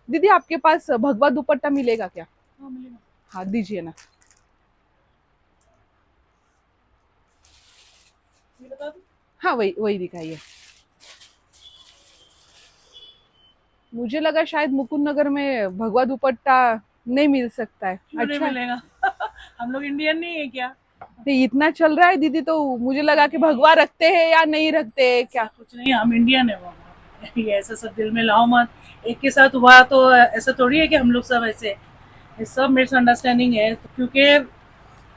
दीदी आपके पास भगवा दुपट्टा मिलेगा क्या? हाँ मिलेगा। हाँ दीजिए ना। ये बता दूं? हाँ वही वही दिखाइए। मुझे लगा शायद मुकुंद नगर में भगवा दुपट्टा नहीं मिल सकता है। क्यों नहीं अच्छा मिलेगा? हम लोग इंडियन नहीं है क्या? नहीं इतना चल रहा है दीदी, तो मुझे लगा कि नहीं, भगवा रखते हैं या नहीं रखते हैं ऐसा क्या। कुछ नहीं, हम इंडियन है वो। ये ऐसा सब दिल में लाओ मत। एक के साथ हुआ तो ऐसा थोड़ी है कि हम लोग सब ऐसे। ये सब मिसअंडरस्टैंडिंग है, तो क्योंकि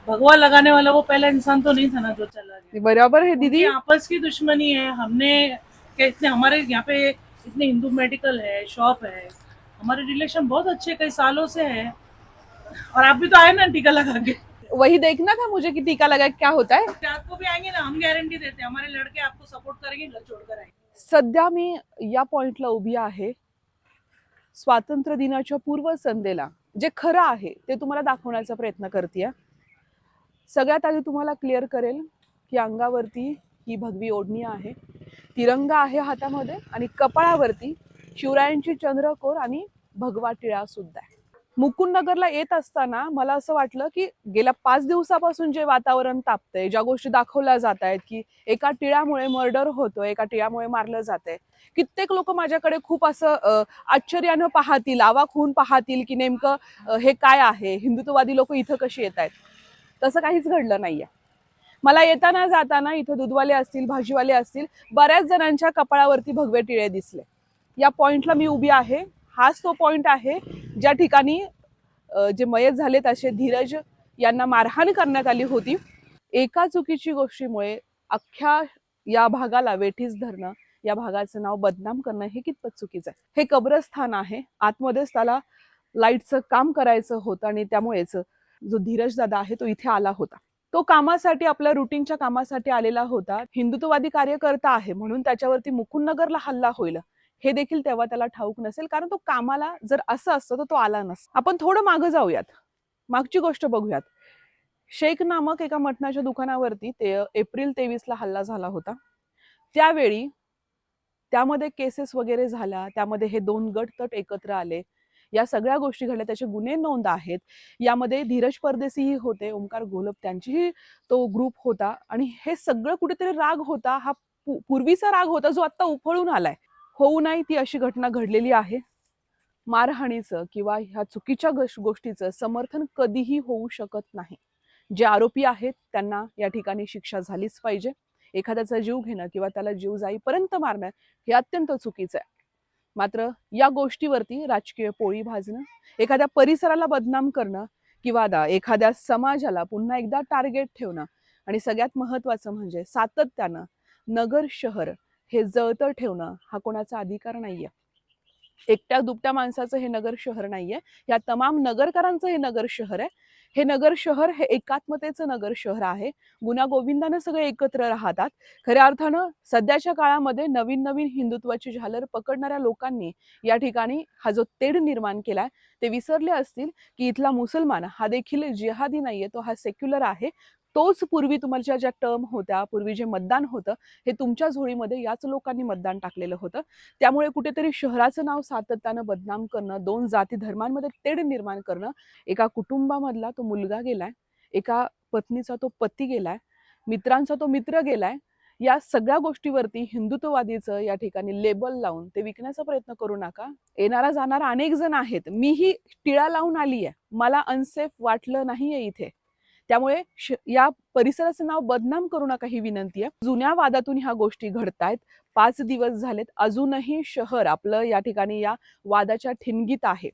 भगवा लगाने वाला वो पहला इंसान तो नहीं था ना जो चला गया। बराबर है उनकी दीदी। आपस की दुश्मनी है। हमने क्या इतने हमारे यहाँ पे इतने हिंदू मेडिकल है, शॉप है, हमारे रिलेशन बहुत अच्छे कई सालों से है। और आप भी तो आए ना टीका लगा के। वही देखना था मुझे कि टीका लगा के क्या होता है। रात को भी आएंगे ना, हम गारंटी देते हैं हमारे लड़के आपको सपोर्ट करेंगे, घर छोड़कर आएंगे। सध्या मी या पॉइंटला उभी आहे, स्वातंत्र्य दिनाच्या पूर्वसंध्येला जे खरं आहे ते तुम्हाला दाखवण्याचा प्रयत्न करते। सगळ्यात आधी तुम्हाला क्लिअर करेल की अंगावरती ही भगवी ओढणी आहे, तिरंगा आहे हातामध्ये आणि कपाळावरती शिवरायांची चंद्रकोर आणि भगवा टिळा सुद्धा आहे। मुकुंदनगरला येत असताना मला असं वाटलं की गेल्या 5 दिवसापासून जे वातावरण तापतंय, ज्या गोष्टी दाखवल्या जात आहेत की एका टिळामुळे मर्डर होतोय, एका टिळामुळे मारलं जातंय, कित्येक लोक माझ्याकडे खूप असं आश्चर्यानं पाहतील, अवाक होऊन पाहतील की नेमकं हे काय आहे, हिंदुत्ववादी लोक इथं कशी येत आहेत। तसं काहीच घडलं नाहीये। मला येताना जाताना इथं दूधवाले असतील, भाजीवाले असतील, बऱ्याच जणांच्या कपाळावरती भगवे टिळे दिसले। या पॉइंटला मी उभी आहे। हाच तो पॉइंट आहे ज्या ठिकाणी जे मयत झालेत असे धीरज यांना मारहाण करण्यात आली होती। एका चुकीची गोष्टीमुळे अख्ख्या या भागाला वेठीस धरणं, या भागाचं नाव बदनाम करणं हे कितपत चुकीचं आहे। हे कब्रस्थान आहे, आतमध्येच त्याला लाईटचं काम करायचं होतं आणि त्यामुळेच जो धीरज दादा आहे तो इथे आला होता। तो कामासाठी, आपल्या रुटीनच्या कामासाठी आलेला होता। हिंदुत्ववादी कार्यकर्ता आहे म्हणून त्याच्यावरती मुकुंदनगरला हल्ला होईल हे देखील तेव्हा त्याला ठाऊक नसेल, कारण तो कामाला जर असं असतं तर तो आला नसता। आपण थोडं मागे जाऊयात, मागची गोष्ट बघूयात। शेख नामक एका मटणाच्या दुकानावरती ते एप्रिल 23ला हल्ला झाला होता। त्यावेळी त्यामध्ये केसेस वगैरे झाल्या, त्यामध्ये हे 2 गट तट एकत्र आले, या सगळ्या गोष्टी घडल्या, त्याचे गुन्हे नोंद आहेत। यामध्ये धीरज परदेशीही होते, ओंकार घोलप त्यांचीही तो ग्रुप होता आणि हे सगळं कुठेतरी राग होता, हा पूर्वीचा राग होता जो आता उफळून आलाय। होऊ नये ती अशी घटना घडलेली आहे। मारहाणीचं किंवा ह्या चुकीच्या गोष्टीचं समर्थन कधीही होऊ शकत नाही। जे आरोपी आहेत त्यांना या ठिकाणी शिक्षा झालीच पाहिजे। एखाद्याचा जीव घेणं किंवा त्याला जीव जाईपर्यंत मारणं हे अत्यंत चुकीचं आहे। मात्र या गोष्टीवरती राजकीय पोळी भाजणं, एखाद्या परिसराला बदनाम करणं किंवा एखाद्या समाजाला पुन्हा एकदा टार्गेट ठेवणं आणि सगळ्यात महत्त्वाचं म्हणजे सातत्यानं नगर शहर हे जळतं ठेवणं हा कोणाचा अधिकार नाहीये। एकट्या दुपट्या माणसाचं हे नगर शहर नाहीये, या तमाम नगरकरांचं हे नगर शहर आहे। हे नगर शहर हे एकात्मतेचं नगर शहर आहे। गुण्यागोविंदानं सगळे एकत्र राहतात। खऱ्या अर्थानं सध्याच्या काळामध्ये नवीन नवीन हिंदुत्वाची झालर पकडणाऱ्या लोकांनी या ठिकाणी हा जो तेढ निर्माण केलाय ते विसरले असतील की इथला मुसलमान हा देखील जिहादी नाहीये, तो हा सेक्युलर आहे। तोच पूर्वी तुमच्या ज्या टर्म होत्या, पूर्वी जे मतदान होतं हे तुमच्या झोळीमध्ये याच लोकांनी मतदान टाकलेलं होतं। त्यामुळे कुठेतरी शहराचं नाव सातत्यानं बदनाम करणं, 2 जाती धर्मांमध्ये तेढ निर्माण करणं, एका कुटुंबामधला तो मुलगा गेलाय, एका पत्नीचा तो पती गेलाय, मित्रांचा तो मित्र गेलाय, या सगळ्या गोष्टीवरती हिंदुत्ववादीचं या ठिकाणी लेबल लावून ते विकण्याचा प्रयत्न करू नका। येणारा जाणारा अनेक जण आहेत, मीही टिळा लावून आली आहे, मला अनसेफ वाटलं नाहीये इथे, त्यामुळे या परिसराचं नाव बदनाम करू नका ही विनंती आहे। जुन्या वादातून ह्या गोष्टी घडतायत, 5 दिवस झालेत, अजूनही शहर आपलं या ठिकाणी या वादाच्या ठिणगीत आहे।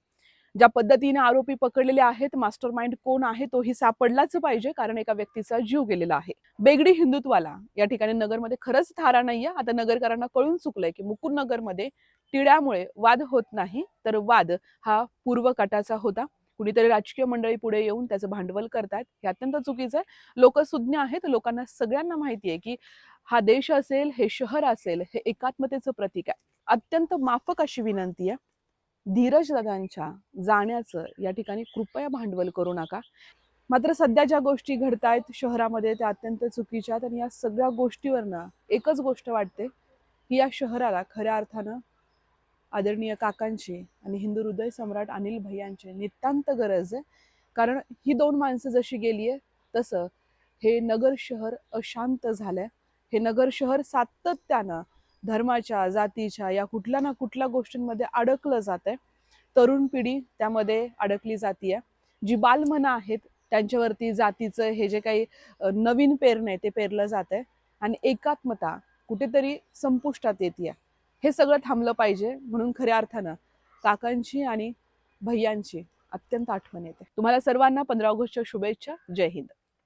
ज्या पद्धतीने आरोपी पकडलेले आहेत, मास्टरमाइंड कोण आहे तोही सापडलाच पाहिजे, कारण एका व्यक्तीचा जीव गेलेला आहे। बेगडी हिंदुत्वाला या ठिकाणी नगरमध्ये खरंच थारा नाहीये। आता नगरकरांना कळून चुकलंय की मुकुंदनगरमध्ये टिळ्यामुळे वाद होत नाही, तर वाद हा पूर्वकटाचा होता। कुणीतरी राजकीय मंडळी पुढे येऊन त्याचं भांडवल करतायत, हे अत्यंत चुकीचं आहे। लोक सुज्ञ आहेत, लोकांना सगळ्यांना माहिती आहे की हा देश असेल, हे शहर असेल, हे एकात्मतेचं प्रतीक आहे। अत्यंत माफक अशी विनंती आहे, धीरज दादांच्या जाण्याचं या ठिकाणी कृपया भांडवल करू नका। मात्र सध्या ज्या गोष्टी घडतायत शहरामध्ये त्या अत्यंत चुकीच्या आहेत आणि या सगळ्या गोष्टीवरनं एकच गोष्ट वाटते की या शहराला खऱ्या अर्थानं आदरणीय काकांची आणि हिंदू हृदय सम्राट अनिल भैयांची नितांत गरज आहे. कारण ही दोन माणसं जशी गेली आहे तसं हे नगर शहर अशांत झालंय. हे नगर शहर सातत्यानं धर्माच्या, जातीच्या या कुठल्या ना कुठल्या गोष्टींमध्ये अडकलं जात आहे. तरुण पिढी त्यामध्ये अडकली जातीये. जी बालमनं आहेत त्यांच्यावरती जातीचं हे जे काही नवीन पेरणं आहे ते पेरलं जात आहे आणि एकात्मता कुठेतरी संपुष्टात येते. हे सगळं थांबलं पाहिजे. म्हणून खऱ्या अर्थानं काकांची आणि भैयांची अत्यंत आठवण येते. तुम्हाला सर्वांना 15 ऑगस्टच्या शुभेच्छा. जय हिंद.